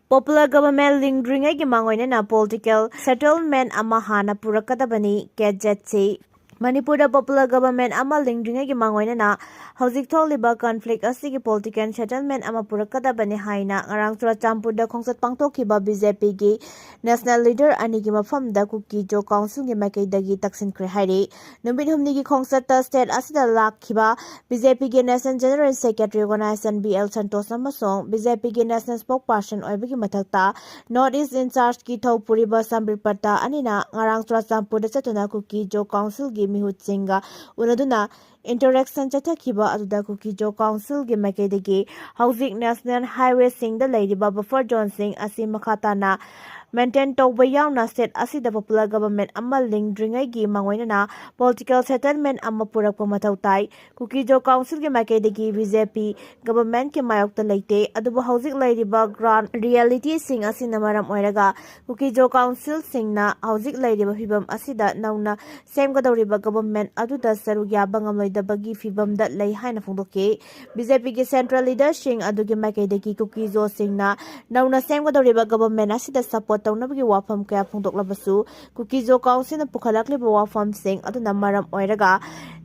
Popular government lingringai gi mangoina political settlement ama hana purakadabani KJC Manipur popular government ama lingringai gi mangoina hauzik tholiba conflict asigi political settlement ama purakadabani haina ngarang Churachandpur khongsat pangtokhiba BJP gi national leader ani gi mafamda Kuki Jo council gi makaidagi taksinkhre hairi numit humni gi khongsat state asida lakhiba BJP gi national general secretary organization BL Santos amasong BJP gi national spokesperson oibagi mathakta north east in charge ki thopuriba Sambir Pata anina ngarang Churachandpur da chatuna Kuki Jo council gi mihut singa unaduna interaction chathakiba aduda Kuki Jo council gi makaidagi hauzik national highway sing da leiriba buffer zone sing asi makhatana maintain tawba yauna state asida popular government ama lingdringai gi mangoina political settlement ama purakpa mathautai Kuki Jo council gi makaidagi BJP government ki mayokta leite adubu hauzik leiriba grand reality sing asina maram oiraga Kuki Jo council singna hauzik leiriba fibam asida nauna semgadawriba government aduda saruk yaba ngamloidabagi fibam da lei haina phongdoke BJP gi central leader sing adugi makaidagi Kuki Jo singna nauna semgadawriba government asida support तौनबगी वाफम कया फोंदोक्लबसु Kuki Jo council na pukhalakliba wafam sing aduna maram oiraga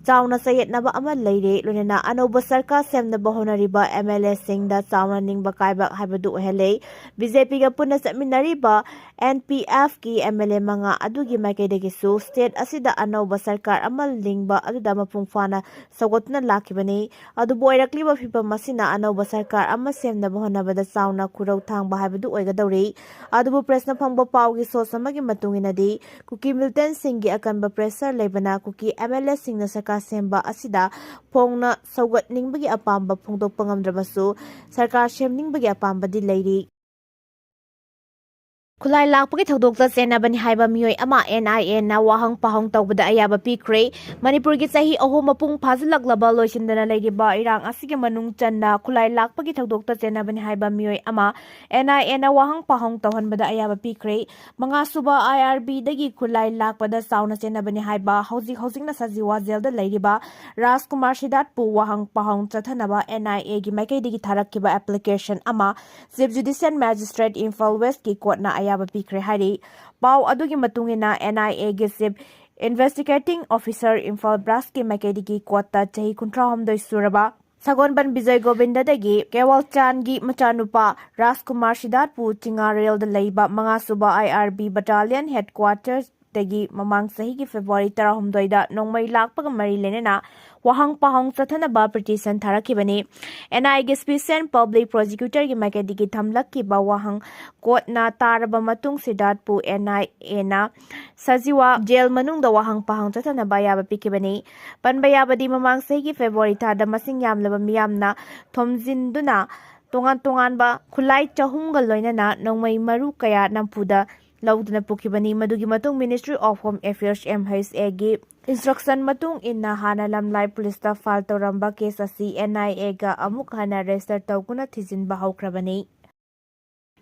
चावना सयेतनबा अमा लेरे लोनेना अनौब सरकार सेमनबा होनरिबा MLA सिंगदा चावना निंगबा कायबा हाइबदु ओहेले BJP गा पुना चमिनारिबा NPF की MLA मंगा अदुगी माइकेदेगिसु state असिदा अनौब सरकार अमा लिंगबा अदुदा मपुंगफाना सगोतना लाखिबनी अदु बोयरक्लिबा फिबा मसिना अनौब सरकार अमा सेमनबा होनबदा चावना खुरौ थांगबा हाइबदु ओइगदौरी अदुबु प्रश्न फंगबा पावगी सोसमगी मतुंगिनदी कुकी मिल्टन सिंह की अकनबा प्रेशर लेबना कुकी MLA सिंगना सरकार Semba asida phongna SOUGATNINGBAGI apamba phongdokpa ngamdrabasu Sarkar Semningbagi apamba di leiri Khulai lakpagi thodokta chenabani haiba mioi ama NIA na wahang pahang tawbada ayaba pikre Manipur gi chahi ahum mapung phazlaklaba loisindana leiriba irang asigi manung channa khulai lakpagi thodokta chenabani haiba mioi ama NIA na wahang pahang tawhanbada ayaba pikre manga suba IRB dagi khulai lakpada sauna chenabani haiba hojik na sajiwa jelda leiriba Rajkumar Sidatpu wahang pahang chathanaba NIA gi maikai digi tharakkiba application ama Chief Judicial Magistrate Imphal West ki court na ayaba pikre hari pau adugi matungina NIA gi Chief Investigating Officer Imphal Brass ki makaidi ki court chahi 13 suraba Sagonban Bijay Govinda dagi Kewal Chan gi machanupa Rajkumar Sidatpu Tingarel da leiba mga suba IRB Battalion Headquarters dagi mamang sahi ki February 13 da nongmai lakpaga mari lenena wahang pahang chathanaba petition tharakibani NI gi Special Public Prosecutor gi makedi gi thamlak ki ba wahang court na taraba matung Sidatpu NIA na sajiwa jail manung da wahang pahang chathanaba yaba pikibani panba yabadi mamang sahi ki February da masing yamlaba miyamna thomjinduna tongan ba khulai chahumga loinana nongmai maru kaya nampuda lauduna pukibani madugi matung Ministry of Home Affairs MHA gi instruction matung inna hana lamlai police ta file toramba case asi NIA ga amuk hana register tawkuna thijin bahaukrabani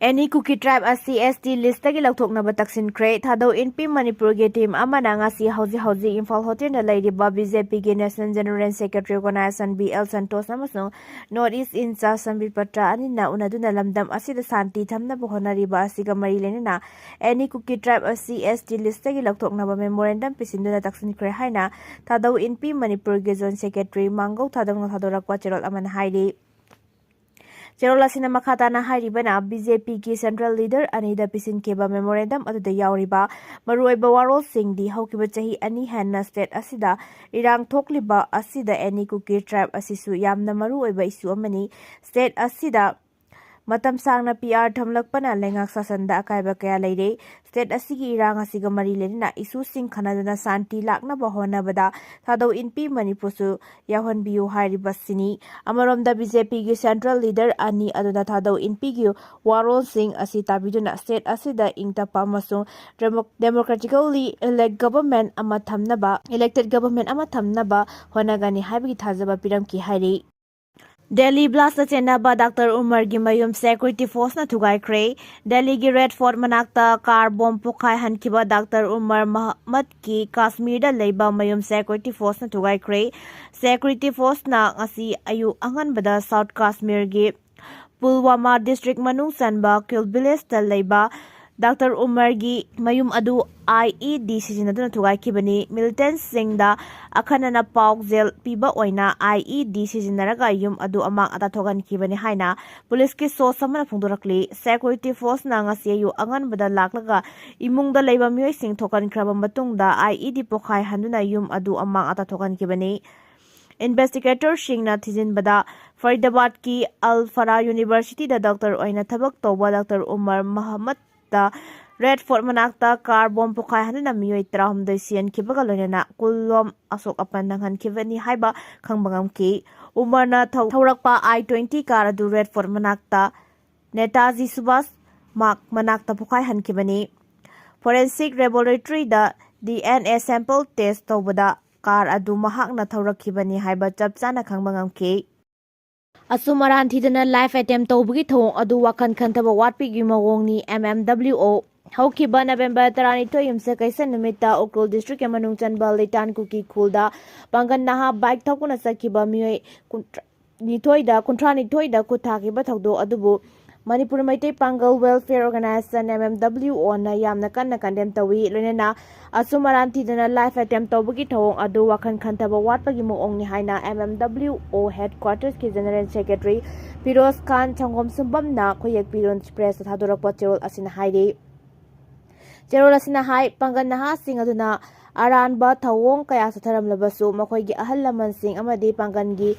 Any Kuki tribe asi ST list tagi lauthoknaba taksinkhre Thadou NP Manipur ge team amana ngasi hauji Imphal hotel na leiriba BJP ge National General Secretary Organization BL Santos amasung North East in charge Sambir Pata anina unaduna lamdam asida santi thamna honariba asiga mari lenena Any Kuki tribe asi ST list tagi lauthoknaba memorandum pisinduna taksinkhre haina Thadou NP Manipur ge Zone Secretary Mangau Thadong Thadorakwa cherol aman hairi Cherola sina makhatana hairibana BJP ki central leader anida pisin keba memorandum aduda yauriba maruiba warol singdi haukiba chahi ani hanna state asida irang thokliba asida Any Kuki tribe asisu yamna maruiba isu amani state asida matam sangna PR thamlakpana lengak sasanda akaiba kaya leire state asigi irang asiga mari lenina isu sing khanadana santi lakna bahona bada Thadou NP Manipur su yahan biu hairiba sini amaromda BJP gi central leader ani aduna Thadou NP gi warol sing asi tabiduna state asida ingtapa amasung democratically elected government ama thamnaba honagani haibigi thajaba piram ki hairi Delhi blast chenaba Dr. Umar gi mayum security force na thugai kre Delhi gi Red Fort manakta car bomb pukhai hankiba Dr. Umar Muhammad ki Kashmir da leiba mayum security force na thugai kre security force na ngasi ayu angan bada South Kashmir gi Pulwama District Manung Sanba Kil Village ta leiba Dr. Umar gi mayum adu IED sizinaduna thugaikibani militant singda akhanana paukzel piba oina IED sizinaraga yum adu amang atathogan kibani haina police ki so samana phungdorakli security force na ngasi yu anganbada laklaga imungda leiba mioi sing thokan kraba matungda IED pokhai handuna yum adu amang atathogan kibani investigator Singna Thizinbada Faridabad ki Al Farah University da Dr. Oina Thabak Toba Dr. Umar Muhammad da Red Fort Manakta car bomb pokai hanana miyoi trahum da sian kibaga loinana kulom asok apan nanghan kibani haiba khangbangam ki Umar na thaurakpa I-20 car adu Red Fort Manakta Netaji Subas Mark Manakta pokai han kibani forensic laboratory da DNA sample test tobada car adu mahakna thaurakibani haiba chapchana khangbangam ki Asumaran thidana life attempt tawbugi thong adu wakan khantaba watpi gi mawongni MMWO Haukiba November 12 yumse kaisa numita Ukul district emanung chanbal litan kuki khulda pangan naha bike thokuna sakiba mioi kuntra nithoida kuthakiba thokdo adubu Manipur MEITEI PANGAL Welfare Organization MMWO na yamna kanna condemn tawi loinena asumaran thidana life attempt tawbugi thong adu wakan khantaba watpagi moongni haina MMWO headquarters ki general secretary Firoz Khan Changom Sumbam na khoyek piron press thadorakpa cherol asina hairi cherol asina hai pangan naha sing aduna aranba thawong kaya satharam labasu makhoigi ahal laman sing amadi pangangi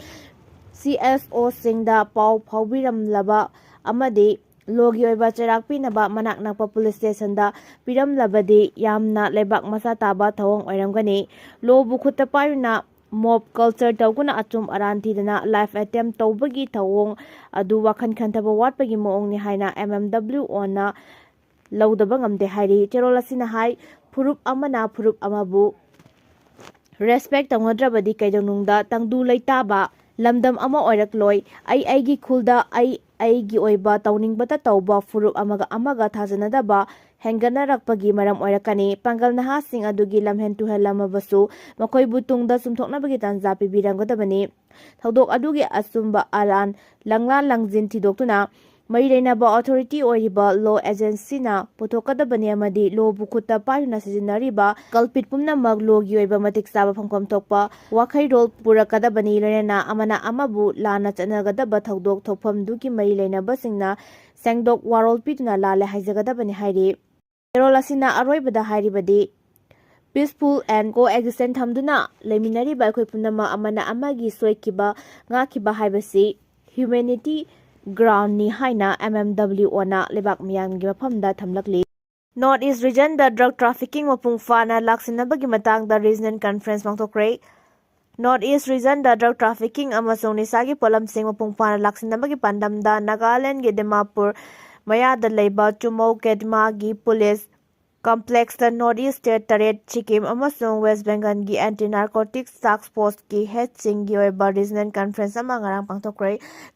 CSO singda pau phaubiram laba amadi logi oiba cherak pinaba manak nakpa police station da piram labadi yamna lebak masa taba thawong oiramgani lo bukhutta payuna mob culture tawguna achum aranthi dana life attempt tawbagi thawong adu wakhan khantaba watpagi moongni haina MMWO na laudaba ngamde hairi cherol asina hai phurup amana phurup amabu respect tawnadrabadi kaidonungda tangdu leitaba lamdam ama oirakloi aigi khulda aigi oiba tawningbata tawba furup amaga thajanadaba henganarakpagi maram oirakani pangal naha sing adugi lamhen tuhelamabasu makoi butungda sumthoknabagi tanja pibirangodabani thodok adugi asumba aran langla langjin thidoktuna Maireinaba authority oiriba law agency na puthokadabani amadi law bukhuta paina sizinariba kalpit pumnamak logi oiba matik saba phangkom thokpa wakhairol purakadabani loinena amana amabu lana chanagadaba thodok thokpham dugi maireinaba singna sengdok warol pituna lale haijagadabani hairi erol asina aroibada hairibadi peaceful and coexistent thamduna leminariba akhoi pumnama amana amagi soikiba ngakiba haibasi humanity ground ni haina MMWO na lebak miyamgi mafamda thamlakli North East region da drug trafficking mapung fana laksinabagi matang da regional conference mangthokre North East region da drug trafficking amasong nisagi polam sing mapung fana laksinabagi pandam da Nagaland ge Dimapur maya da leiba Chumau Kedma gi police complex da North East State Taret Sikkim amasong West Bengal gi anti-narcotics task force ki head singi oiba regional conference ama ngarang pangthokre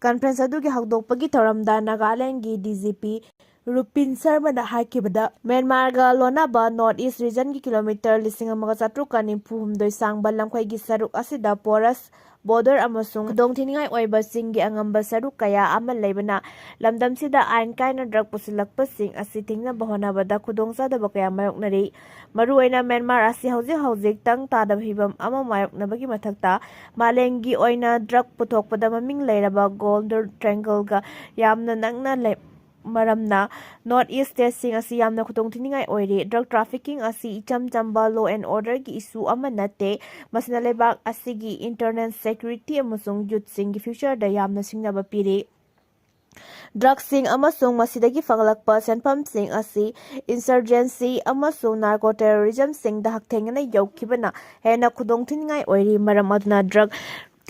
conference adu gi hagdokpagi thoramda Nagaland gi DGP Rupin Sharma da hakibada Myanmar ga lonaba North East region gi kilometer 1,7nimphumdoi sangba lamkhoi gi saruk asida porous border amasung dongthiningai oiba singi angamba saruk kaya ama leibana lamdam sida ain kaina drug pusilakpa sing asi thingna bahonabada khudongsa da bakaya mayoknari maruaina Myanmar asi hauzik tang tada hibam ama mayoknabagi mathakta malengi oina drug puthokpada maming leiraba Golden Triangle ga yamna nangna maramna North East State sing asi yamna khutong thiningai oiri drug trafficking asi icham chamba law and order gi issue ama nate masina lebak asigi internal security amasung youth sing gi future da yamna singnaba piri drug sing amasung masidagi faglakpa senpam sing asi insurgency amasung narco terrorism sing da hakthengna yaukibana hena khudong thiningai oiri maram aduna drug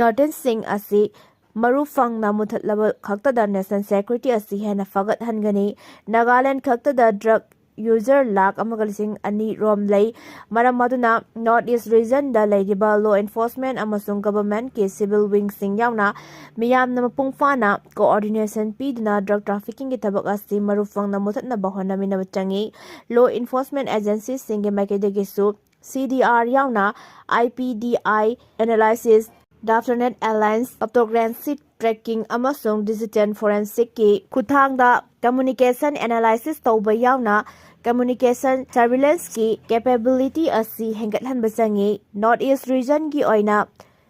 cartel sing asi Marufang na muthatlaba khaktada national security asi hena fagat hangani Nagaland khaktada drug user lakh amagalising ani rom lay maram maduna North East region da laidiba law enforcement amasung government ke civil wing sing yauna miyam na mapungfana coordination pidna drug trafficking ki tabak asi marufang na muthatna bahona minabachangi law enforcement agencies singe maikedegisu CDR yauna IPDI analysis Daphnet Alliance Optogransit tracking amasung digital forensic ki khuthangda communication analysis tauba yauna communication surveillance ki capability asi hengathanba changi North East region ki oina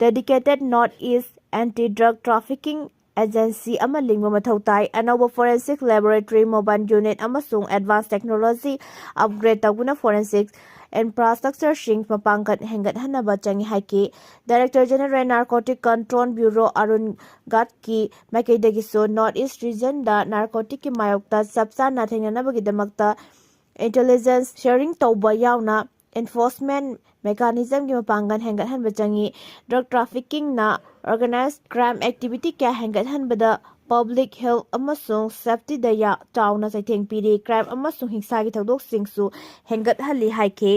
dedicated North East anti-drug trafficking agency ama lingba mathau tai anauba forensic laboratory mobile unit amasung advanced technology upgrade tawuna forensic infrastructure shing mapangat hengathanaba changi haiki Director General Narcotic Control Bureau Arun Gat ki maikaidagi so North East region da narcotic ki mayokta sapsa nathenganabagi damakta intelligence sharing tauba yauna enforcement mechanism ki mapangan hengathanba changi drug trafficking na organized crime activity kya hengathanbada public health amasung safety da ya tauna saitheng piri crime amasung hingsa gi thodok singsu hengathali haike